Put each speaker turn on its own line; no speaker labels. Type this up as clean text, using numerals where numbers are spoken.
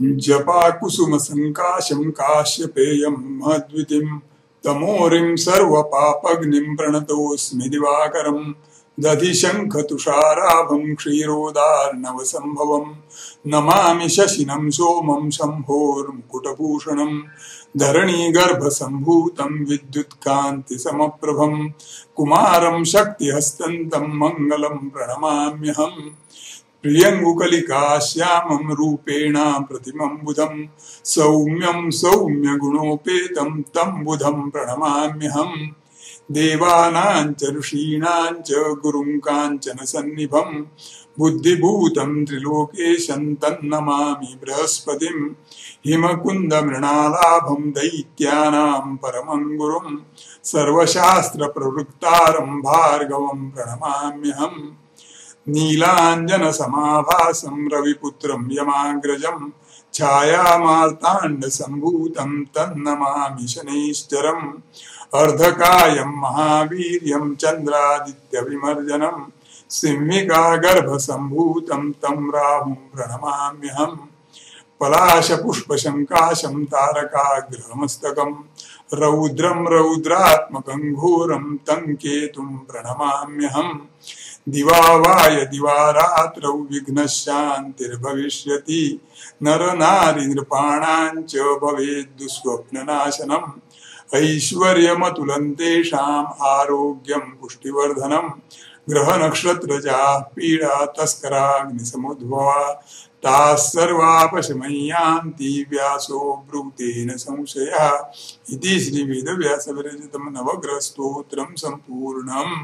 जपाकुसुम संकाशं काश्यपेयं महद्वितिं तमोरिं सर्वपापग्निं प्रणतोऽस्मि दिवाकरं दधिशङ्खतुषाराभं क्षीरोदार्णवसम्भवं नमामि शशिनं सोमं शम्भोर्मुकुटभूषणं धरणीगर्भसम्भूतं विद्युत्कान्तिसमप्रभं कुमारं शक्तिहस्तन्तं मङ्गलं प्रणमाम्यहम् प्रियंगुकलिका श्यामं रूपेण प्रतिमं बुधं सौम्यं सौम्यगुणोपेतं तं बुधं प्रणमाम्यहम् देवानां च ऋषीणां च गुरुं काञ्चनसन्निभं बुद्धिभूतं त्रिलोकेशं तन्नमामि बृहस्पतिं हिमकुन्दमृणालाभं दैत्यानां परमं गुरुं सर्वशास्त्रप्रवृत्तारं भार्गवं प्रणमाम्यहम् नीलाञ्जनसमाभासं रविपुत्रं यमाग्रजं छायामार्ताण्डसम्भूतं तन्नमामि शनैश्चरम् अर्धकायं महावीर्यं चन्द्रादित्यविमर्जनं सिंहिकागर्भसम्भूतं तं राहुं प्रणमाम्यहम् पलाशपुष्पशङ्काशं तारकाग्रहमस्तकं रौद्रं रौद्रात्मकं घोरं तं केतुं प्रणमाम्यहम् दिवा वाय दिवारात्रौ विघ्नशान्तिर्भविष्यति नरनारी नृपाणां च भवेत् दुःस्वप्ननाशनम् ऐश्वर्यमतुलं तेषाम् आरोग्यं पुष्टिवर्धनं ग्रहनक्षत्रजाः पीडा तस्कराग्निसमुद्भवा ताः सर्वापशमय्यान्ति व्यासो ब्रूतेन संशयः इति श्रीवेदव्यासविरचितं नवग्रहस्तोत्रं सम्पूर्णम्।